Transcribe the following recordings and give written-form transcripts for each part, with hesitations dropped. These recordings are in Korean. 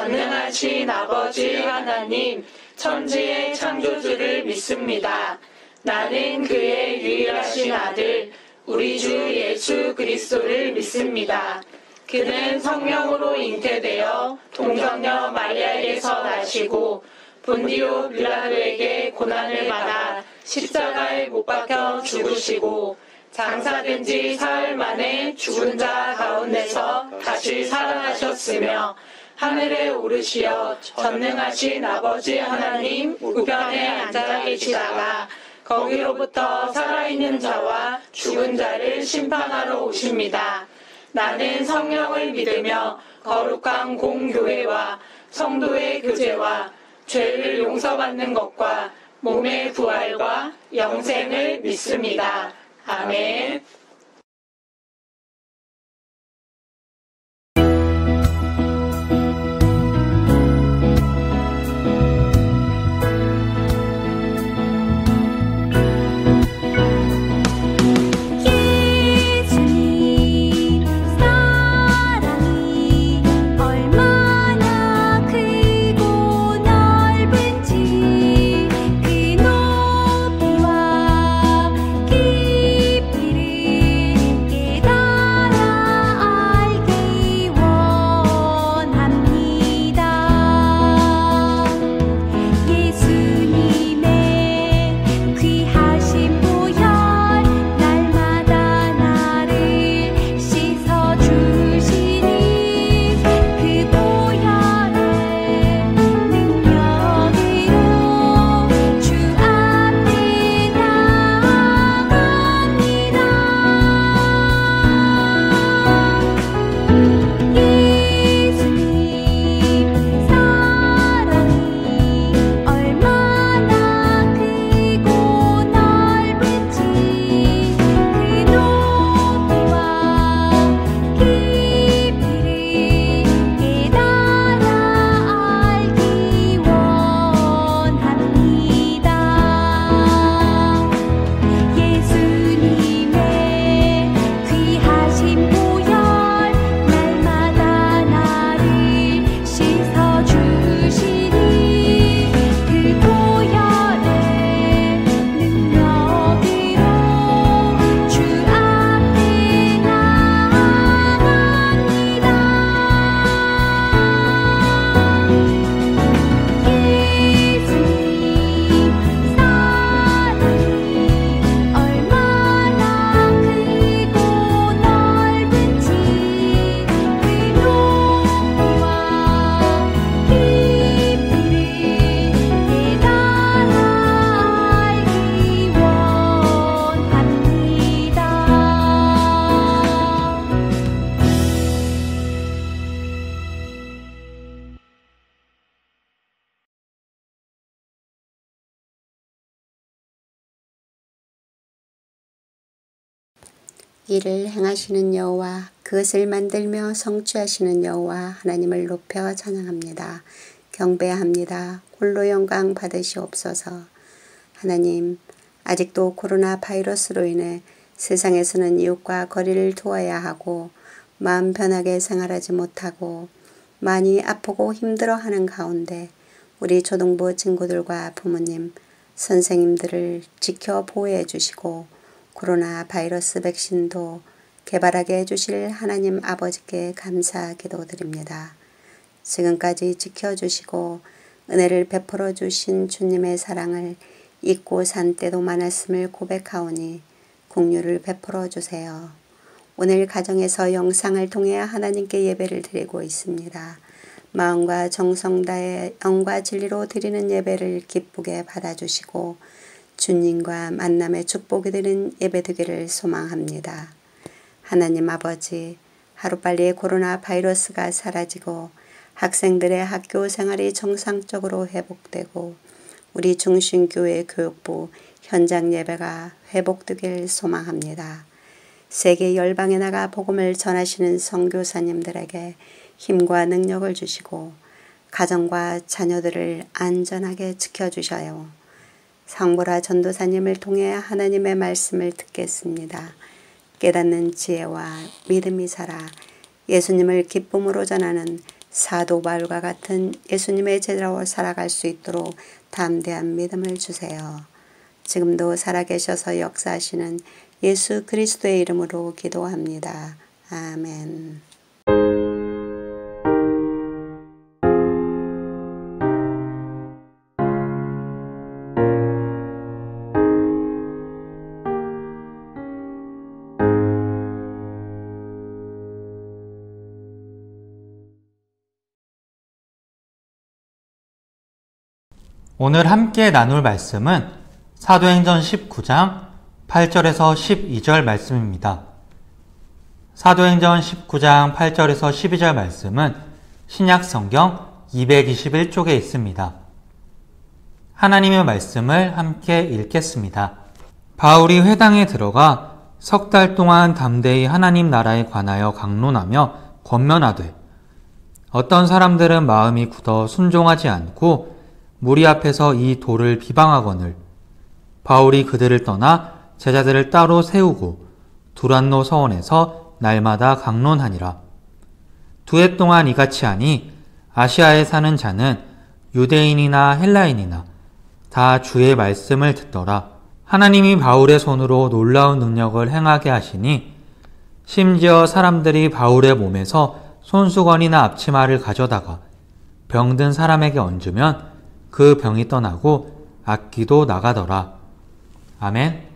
전능하신 아버지 하나님, 천지의 창조주를 믿습니다. 나는 그의 유일하신 아들, 우리 주 예수 그리스도를 믿습니다. 그는 성령으로 잉태되어 동정녀 마리아에게서 나시고 본디오 빌라도에게 고난을 받아 십자가에 못 박혀 죽으시고 장사된 지 사흘 만에 죽은 자 가운데서 다시 살아나셨으며 하늘에 오르시어 전능하신 아버지 하나님 우편에 앉아 계시다가 거기로부터 살아있는 자와 죽은 자를 심판하러 오십니다. 나는 성령을 믿으며 거룩한 공교회와 성도의 교제와 죄를 용서받는 것과 몸의 부활과 영생을 믿습니다. 아멘. 이를 행하시는 여호와, 그것을 만들며 성취하시는 여호와 하나님을 높여 찬양합니다. 경배합니다. 홀로 영광 받으시옵소서. 하나님, 아직도 코로나 바이러스로 인해 세상에서는 이웃과 거리를 두어야 하고 마음 편하게 생활하지 못하고 많이 아프고 힘들어하는 가운데 우리 초등부 친구들과 부모님, 선생님들을 지켜 보호해 주시고 코로나 바이러스 백신도 개발하게 해주실 하나님 아버지께 감사 기도드립니다. 지금까지 지켜주시고 은혜를 베풀어 주신 주님의 사랑을 잊고 산 때도 많았음을 고백하오니 긍휼을 베풀어 주세요. 오늘 가정에서 영상을 통해 하나님께 예배를 드리고 있습니다. 마음과 정성 다해 영과 진리로 드리는 예배를 기쁘게 받아주시고 주님과 만남의 축복이 되는 예배 되기를 소망합니다. 하나님 아버지, 하루빨리 코로나 바이러스가 사라지고 학생들의 학교 생활이 정상적으로 회복되고 우리 중심교회 교육부 현장 예배가 회복되길 소망합니다. 세계 열방에 나가 복음을 전하시는 선교사님들에게 힘과 능력을 주시고 가정과 자녀들을 안전하게 지켜주셔요. 상보라 전도사님을 통해 하나님의 말씀을 듣겠습니다. 깨닫는 지혜와 믿음이 살아 예수님을 기쁨으로 전하는 사도 바울과 같은 예수님의 제자로 살아갈 수 있도록 담대한 믿음을 주세요. 지금도 살아계셔서 역사하시는 예수 그리스도의 이름으로 기도합니다. 아멘. 오늘 함께 나눌 말씀은 사도행전 19장 8절에서 12절 말씀입니다. 사도행전 19장 8절에서 12절 말씀은 신약성경 221쪽에 있습니다. 하나님의 말씀을 함께 읽겠습니다. 바울이 회당에 들어가 석 달 동안 담대히 하나님 나라에 관하여 강론하며 권면하되 어떤 사람들은 마음이 굳어 순종하지 않고 무리 앞에서 이 도를 비방하거늘 바울이 그들을 떠나 제자들을 따로 세우고 두란노 서원에서 날마다 강론하니라. 2해 동안 이같이 하니 아시아에 사는 자는 유대인이나 헬라인이나 다 주의 말씀을 듣더라. 하나님이 바울의 손으로 놀라운 능력을 행하게 하시니 심지어 사람들이 바울의 몸에서 손수건이나 앞치마를 가져다가 병든 사람에게 얹으면 그 병이 떠나고 악기도 나가더라. 아멘.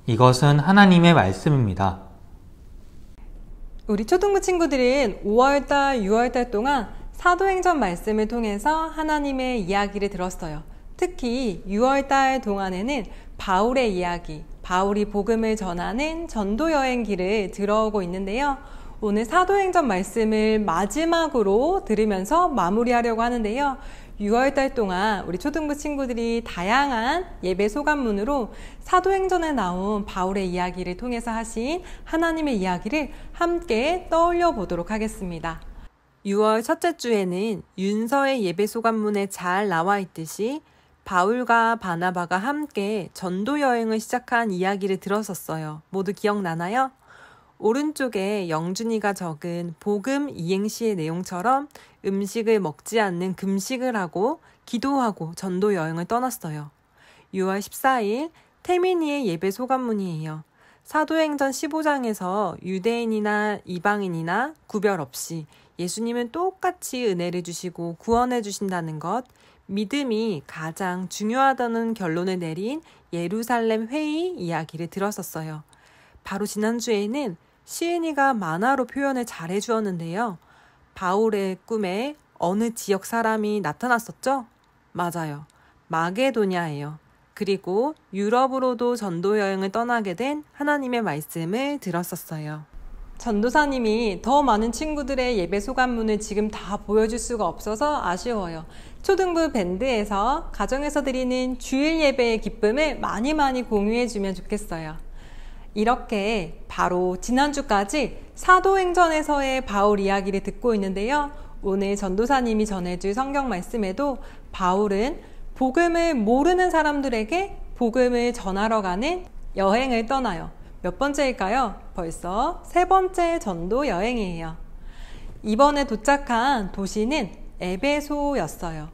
이것은 하나님의 말씀입니다. 우리 초등부 친구들은 5월달, 6월달 동안 사도행전 말씀을 통해서 하나님의 이야기를 들었어요. 특히 6월달 동안에는 바울의 이야기, 바울이 복음을 전하는 전도여행기를 들어오고 있는데요. 오늘 사도행전 말씀을 마지막으로 들으면서 마무리하려고 하는데요. 6월달 동안 우리 초등부 친구들이 다양한 예배 소감문으로 사도행전에 나온 바울의 이야기를 통해서 하신 하나님의 이야기를 함께 떠올려 보도록 하겠습니다. 6월 첫째 주에는 윤서의 예배 소감문에 잘 나와 있듯이 바울과 바나바가 함께 전도 여행을 시작한 이야기를 들었었어요. 모두 기억나나요? 오른쪽에 영준이가 적은 복음 이행시의 내용처럼 음식을 먹지 않는 금식을 하고 기도하고 전도 여행을 떠났어요. 6월 14일 태민이의 예배 소감문이에요. 사도행전 15장에서 유대인이나 이방인이나 구별 없이 예수님은 똑같이 은혜를 주시고 구원해 주신다는 것, 믿음이 가장 중요하다는 결론을 내린 예루살렘 회의 이야기를 들었었어요. 바로 지난주에는 시은이가 만화로 표현을 잘 해주었는데요. 바울의 꿈에 어느 지역 사람이 나타났었죠? 맞아요. 마게도냐예요. 그리고 유럽으로도 전도 여행을 떠나게 된 하나님의 말씀을 들었었어요. 전도사님이 더 많은 친구들의 예배 소감문을 지금 다 보여줄 수가 없어서 아쉬워요. 초등부 밴드에서 가정에서 드리는 주일 예배의 기쁨을 많이 공유해주면 좋겠어요. 이렇게 바로 지난주까지 사도행전에서의 바울 이야기를 듣고 있는데요. 오늘 전도사님이 전해줄 성경 말씀에도 바울은 복음을 모르는 사람들에게 복음을 전하러 가는 여행을 떠나요. 몇 번째일까요? 벌써 3번째 전도 여행이에요. 이번에 도착한 도시는 에베소였어요.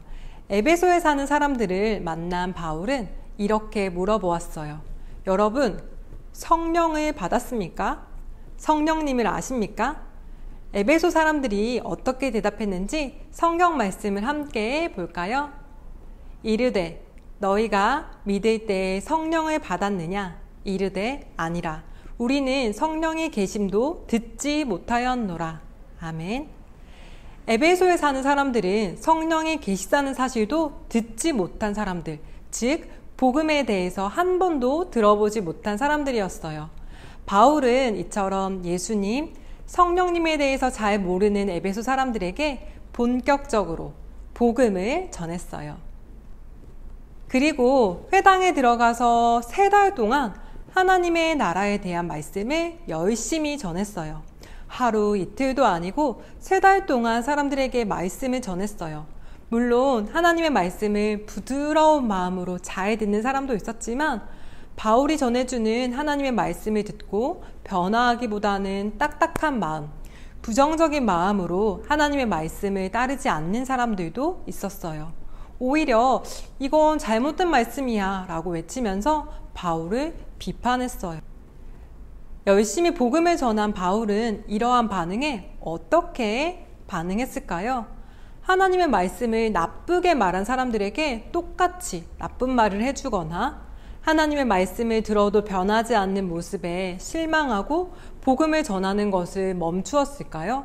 에베소에 사는 사람들을 만난 바울은 이렇게 물어보았어요. 여러분, 성령을 받았습니까? 성령님을 아십니까? 에베소 사람들이 어떻게 대답했는지 성경 말씀을 함께 볼까요? 이르되 너희가 믿을 때에 성령을 받았느냐? 이르되 아니라 우리는 성령의 계심도 듣지 못하였노라. 아멘. 에베소에 사는 사람들은 성령이 계시다는 사실도 듣지 못한 사람들, 즉 복음에 대해서 한 번도 들어보지 못한 사람들이었어요. 바울은 이처럼 예수님, 성령님에 대해서 잘 모르는 에베소 사람들에게 본격적으로 복음을 전했어요. 그리고 회당에 들어가서 3달 동안 하나님의 나라에 대한 말씀을 열심히 전했어요. 하루 이틀도 아니고 3달 동안 사람들에게 말씀을 전했어요. 물론 하나님의 말씀을 부드러운 마음으로 잘 듣는 사람도 있었지만 바울이 전해주는 하나님의 말씀을 듣고 변화하기보다는 딱딱한 마음, 부정적인 마음으로 하나님의 말씀을 따르지 않는 사람들도 있었어요. 오히려 이건 잘못된 말씀이야 라고 외치면서 바울을 비판했어요. 열심히 복음을 전한 바울은 이러한 반응에 어떻게 반응했을까요? 하나님의 말씀을 나쁘게 말한 사람들에게 똑같이 나쁜 말을 해주거나 하나님의 말씀을 들어도 변하지 않는 모습에 실망하고 복음을 전하는 것을 멈추었을까요?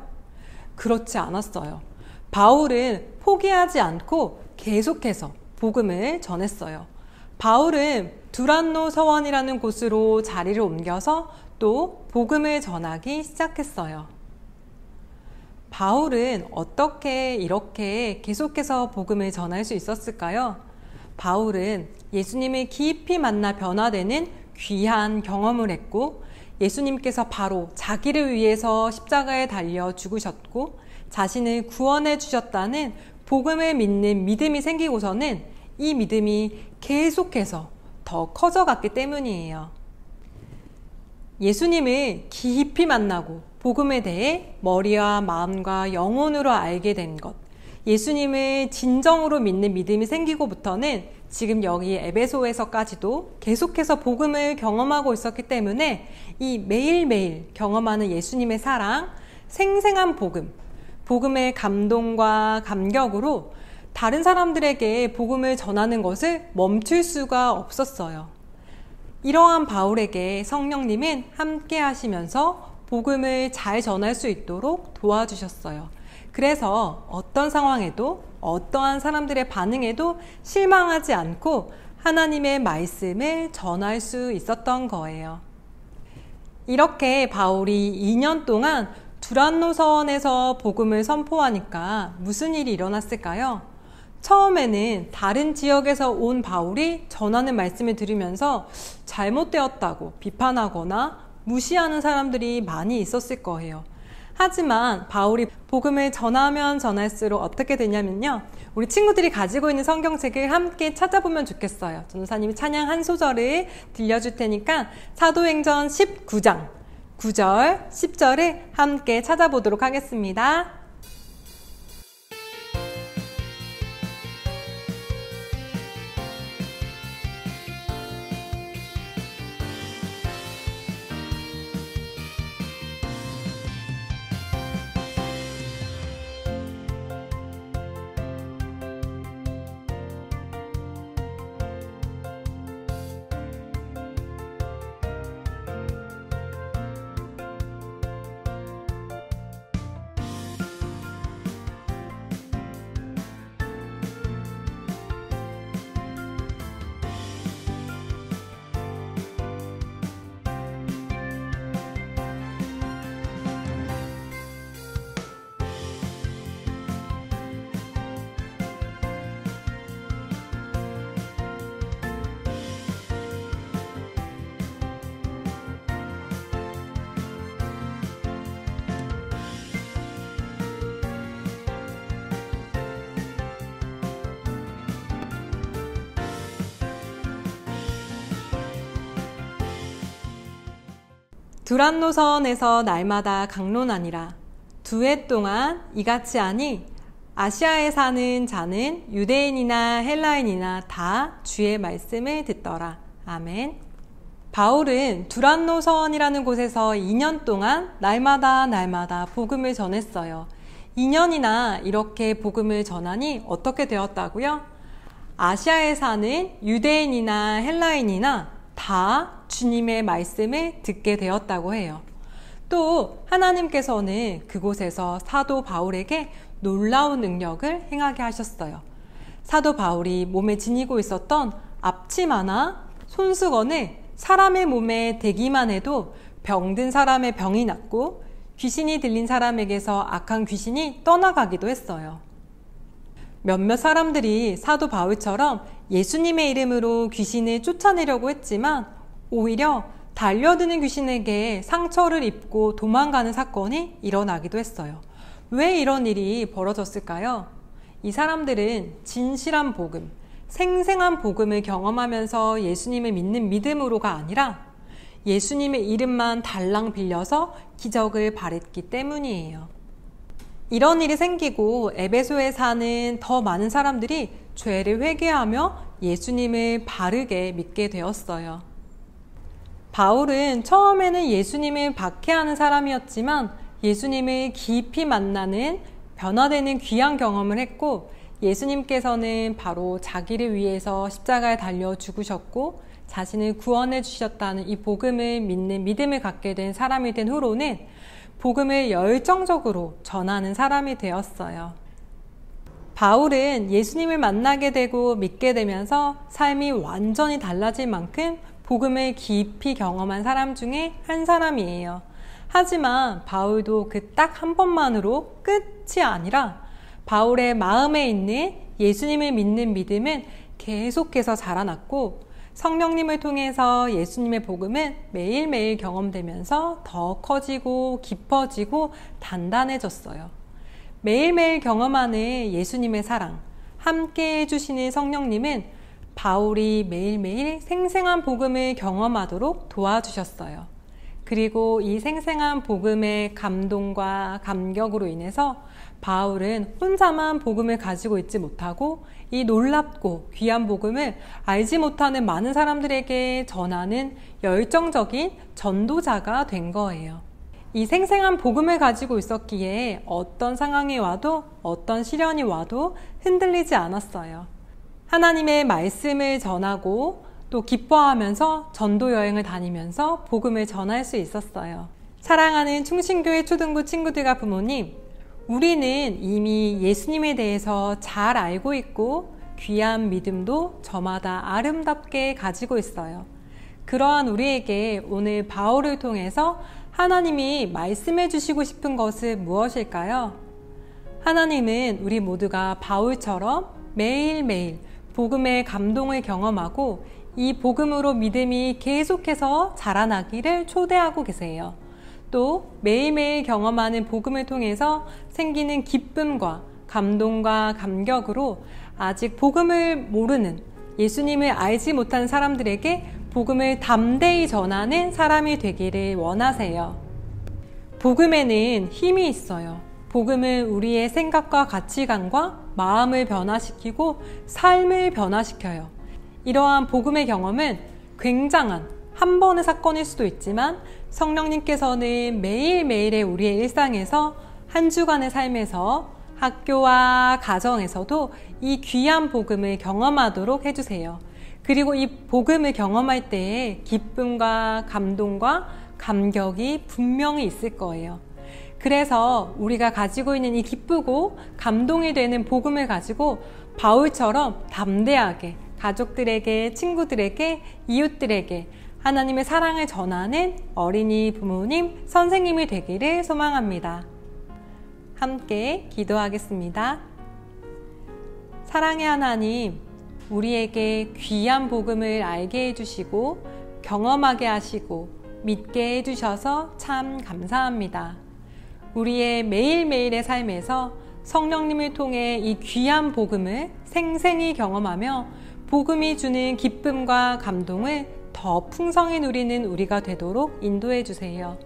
그렇지 않았어요. 바울은 포기하지 않고 계속해서 복음을 전했어요. 바울은 두란노 서원이라는 곳으로 자리를 옮겨서 또 복음을 전하기 시작했어요. 바울은 어떻게 이렇게 계속해서 복음을 전할 수 있었을까요? 바울은 예수님을 깊이 만나 변화되는 귀한 경험을 했고 예수님께서 바로 자기를 위해서 십자가에 달려 죽으셨고 자신을 구원해 주셨다는 복음을 믿는 믿음이 생기고서는 이 믿음이 계속해서 더 커져갔기 때문이에요. 예수님을 깊이 만나고 복음에 대해 머리와 마음과 영혼으로 알게 된 것, 예수님을 진정으로 믿는 믿음이 생기고부터는 지금 여기 에베소에서까지도 계속해서 복음을 경험하고 있었기 때문에 이 매일매일 경험하는 예수님의 사랑, 생생한 복음, 복음의 감동과 감격으로 다른 사람들에게 복음을 전하는 것을 멈출 수가 없었어요. 이러한 바울에게 성령님은 함께 하시면서 복음을 잘 전할 수 있도록 도와주셨어요. 그래서 어떤 상황에도 어떠한 사람들의 반응에도 실망하지 않고 하나님의 말씀을 전할 수 있었던 거예요. 이렇게 바울이 2년 동안 두란노 서원에서 복음을 선포하니까 무슨 일이 일어났을까요? 처음에는 다른 지역에서 온 바울이 전하는 말씀을 들으면서 잘못되었다고 비판하거나 무시하는 사람들이 많이 있었을 거예요. 하지만 바울이 복음을 전하면 전할수록 어떻게 되냐면요. 우리 친구들이 가지고 있는 성경책을 함께 찾아보면 좋겠어요. 전도사님이 찬양 한 소절을 들려줄 테니까 사도행전 19장 9절, 10절을 함께 찾아보도록 하겠습니다. 두란노 서원에서 날마다 강론하니라. 2해 동안 이같이 하니 아시아에 사는 자는 유대인이나 헬라인이나 다 주의 말씀을 듣더라. 아멘. 바울은 두란노 서원이라는 곳에서 2년 동안 날마다 복음을 전했어요. 2년이나 이렇게 복음을 전하니 어떻게 되었다고요? 아시아에 사는 유대인이나 헬라인이나 다 주님의 말씀을 듣게 되었다고 해요. 또 하나님께서는 그곳에서 사도 바울에게 놀라운 능력을 행하게 하셨어요. 사도 바울이 몸에 지니고 있었던 앞치마나 손수건을 사람의 몸에 대기만 해도 병든 사람의 병이 낫고 귀신이 들린 사람에게서 악한 귀신이 떠나가기도 했어요. 몇몇 사람들이 사도 바울처럼 예수님의 이름으로 귀신을 쫓아내려고 했지만 오히려 달려드는 귀신에게 상처를 입고 도망가는 사건이 일어나기도 했어요. 왜 이런 일이 벌어졌을까요? 이 사람들은 진실한 복음, 생생한 복음을 경험하면서 예수님을 믿는 믿음으로가 아니라 예수님의 이름만 달랑 빌려서 기적을 바랬기 때문이에요. 이런 일이 생기고 에베소에 사는 더 많은 사람들이 죄를 회개하며 예수님을 바르게 믿게 되었어요. 바울은 처음에는 예수님을 박해하는 사람이었지만 예수님을 깊이 만나는 변화되는 귀한 경험을 했고, 예수님께서는 바로 자기를 위해서 십자가에 달려 죽으셨고 자신을 구원해 주셨다는 이 복음을 믿는 믿음을 갖게 된 사람이 된 후로는 복음을 열정적으로 전하는 사람이 되었어요. 바울은 예수님을 만나게 되고 믿게 되면서 삶이 완전히 달라질 만큼 복음을 깊이 경험한 사람 중에 한 사람이에요. 하지만 바울도 그 딱 한 번만으로 끝이 아니라 바울의 마음에 있는 예수님을 믿는 믿음은 계속해서 자라났고, 성령님을 통해서 예수님의 복음은 매일매일 경험되면서 더 커지고 깊어지고 단단해졌어요. 매일매일 경험하는 예수님의 사랑, 함께 해주시는 성령님은 바울이 매일매일 생생한 복음을 경험하도록 도와주셨어요. 그리고 이 생생한 복음의 감동과 감격으로 인해서 바울은 혼자만 복음을 가지고 있지 못하고 이 놀랍고 귀한 복음을 알지 못하는 많은 사람들에게 전하는 열정적인 전도자가 된 거예요. 이 생생한 복음을 가지고 있었기에 어떤 상황이 와도 어떤 시련이 와도 흔들리지 않았어요. 하나님의 말씀을 전하고 또 기뻐하면서 전도 여행을 다니면서 복음을 전할 수 있었어요. 사랑하는 충신교회 초등부 친구들과 부모님, 우리는 이미 예수님에 대해서 잘 알고 있고 귀한 믿음도 저마다 아름답게 가지고 있어요. 그러한 우리에게 오늘 바울을 통해서 하나님이 말씀해 주시고 싶은 것은 무엇일까요? 하나님은 우리 모두가 바울처럼 매일매일 복음의 감동을 경험하고 이 복음으로 믿음이 계속해서 자라나기를 초대하고 계세요. 또 매일매일 경험하는 복음을 통해서 생기는 기쁨과 감동과 감격으로 아직 복음을 모르는, 예수님을 알지 못한 사람들에게 복음을 담대히 전하는 사람이 되기를 원하세요. 복음에는 힘이 있어요. 복음은 우리의 생각과 가치관과 마음을 변화시키고 삶을 변화시켜요. 이러한 복음의 경험은 굉장한 한 번의 사건일 수도 있지만 성령님께서는 매일매일의 우리의 일상에서 한 주간의 삶에서 학교와 가정에서도 이 귀한 복음을 경험하도록 해주세요. 그리고 이 복음을 경험할 때에 기쁨과 감동과 감격이 분명히 있을 거예요. 그래서 우리가 가지고 있는 이 기쁘고 감동이 되는 복음을 가지고 바울처럼 담대하게 가족들에게, 친구들에게, 이웃들에게 하나님의 사랑을 전하는 어린이 부모님, 선생님이 되기를 소망합니다. 함께 기도하겠습니다. 사랑의 하나님, 우리에게 귀한 복음을 알게 해주시고 경험하게 하시고 믿게 해주셔서 참 감사합니다. 우리의 매일매일의 삶에서 성령님을 통해 이 귀한 복음을 생생히 경험하며 복음이 주는 기쁨과 감동을 더 풍성히 누리는 우리가 되도록 인도해 주세요.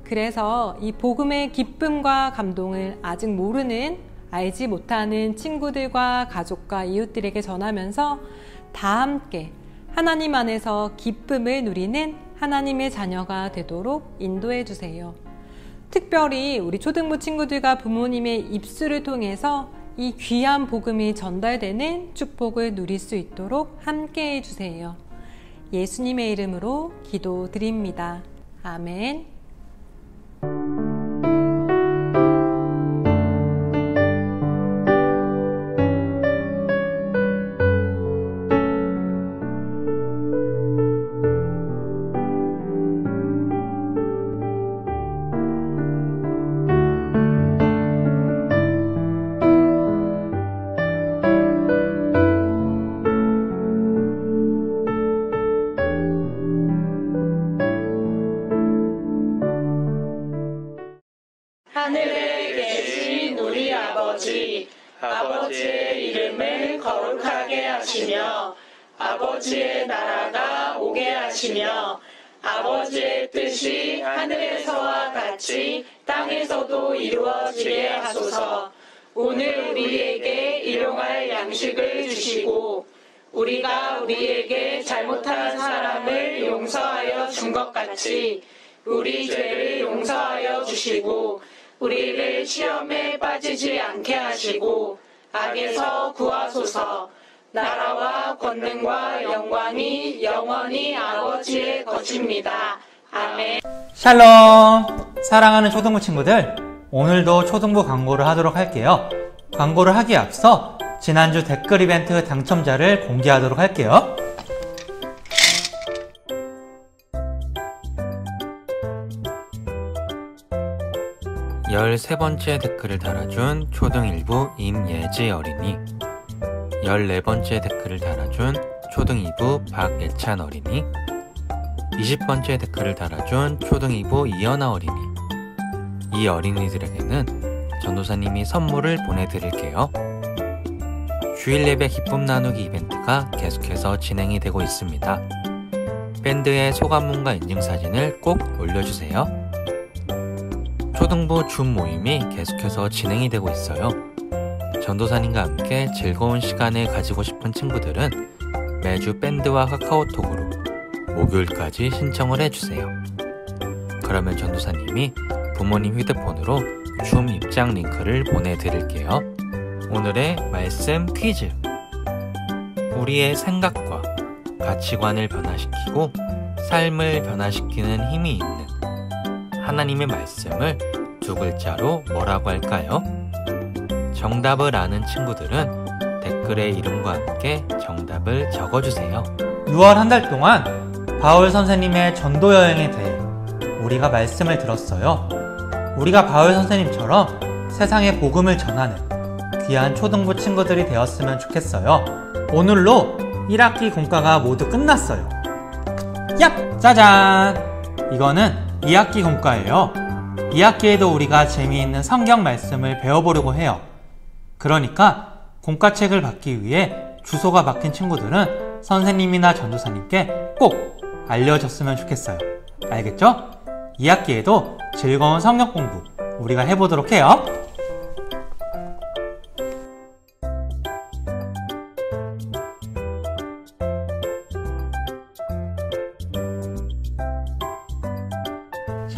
그래서 이 복음의 기쁨과 감동을 아직 모르는, 알지 못하는 친구들과 가족과 이웃들에게 전하면서 다 함께 하나님 안에서 기쁨을 누리는 하나님의 자녀가 되도록 인도해 주세요. 특별히 우리 초등부 친구들과 부모님의 입술을 통해서 이 귀한 복음이 전달되는 축복을 누릴 수 있도록 함께 해주세요. 예수님의 이름으로 기도드립니다. 아멘. 하늘에 계신 우리 아버지, 아버지의 이름을 거룩하게 하시며 아버지의 나라가 오게 하시며 아버지의 뜻이 하늘에서와 같이 땅에서도 이루어지게 하소서. 오늘 우리에게 일용할 양식을 주시고 우리가 우리에게 잘못한 사람을 용서하여 준 것 같이 우리 죄를 용서하여 주시고 우리를 시험에 빠지지 않게 하시고 악에서 구하소서. 나라와 권능과 영광이 영원히 아버지의 것입니다. 아멘. 샬롬! 사랑하는 초등부 친구들, 오늘도 초등부 광고를 하도록 할게요. 광고를 하기에 앞서 지난주 댓글 이벤트 당첨자를 공개하도록 할게요. 13번째 댓글을 달아준 초등1부 임예지 어린이, 14번째 댓글을 달아준 초등2부 박예찬 어린이, 20번째 댓글을 달아준 초등2부 이연아 어린이. 이 어린이들에게는 전도사님이 선물을 보내드릴게요. 주일 예배 기쁨 나누기 이벤트가 계속해서 진행이 되고 있습니다. 밴드의 소감문과 인증사진을 꼭 올려주세요. 초등부 줌 모임이 계속해서 진행이 되고 있어요. 전도사님과 함께 즐거운 시간을 가지고 싶은 친구들은 매주 밴드와 카카오톡으로 목요일까지 신청을 해주세요. 그러면 전도사님이 부모님 휴대폰으로 줌 입장 링크를 보내드릴게요. 오늘의 말씀 퀴즈. 우리의 생각과 가치관을 변화시키고 삶을 변화시키는 힘이 있는 하나님의 말씀을 두 글자로 뭐라고 할까요? 정답을 아는 친구들은 댓글의 이름과 함께 정답을 적어주세요. 6월 한 달 동안 바울 선생님의 전도 여행에 대해 우리가 말씀을 들었어요. 우리가 바울 선생님처럼 세상에 복음을 전하는 귀한 초등부 친구들이 되었으면 좋겠어요. 오늘로 1학기 공과가 모두 끝났어요. 얍! 짜잔! 이거는 2학기 공과예요. 2학기에도 우리가 재미있는 성경 말씀을 배워보려고 해요. 그러니까 공과책을 받기 위해 주소가 바뀐 친구들은 선생님이나 전도사님께 꼭 알려줬으면 좋겠어요. 알겠죠? 2학기에도 즐거운 성경 공부 우리가 해보도록 해요.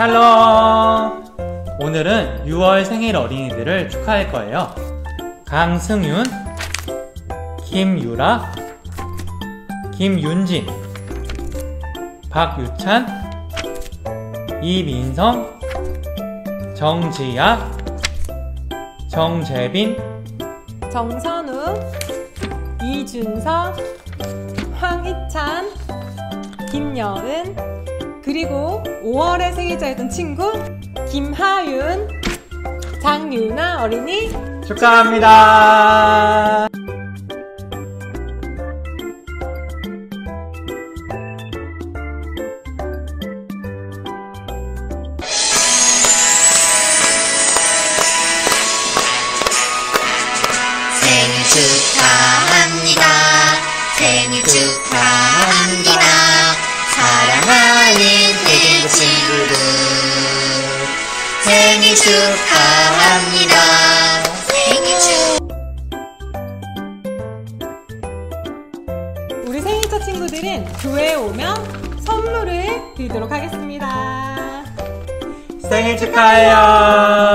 샬롬! 오늘은 6월 생일 어린이들을 축하할 거예요. 강승윤, 김유라, 김윤진, 박유찬, 이민성, 정지야, 정재빈, 정선우, 이준서, 황희찬, 김여은, 그리고 5월에 생일자였던 친구 김하윤, 장유나 어린이 축하합니다. 생일 축하합니다. 생일 축하합니다. 사랑하는 태균 친구들 생일 축하합니다. 생일 우리 생일자 친구들은 교회에 오면 선물을 드리도록 하겠습니다. 생일 축하해요.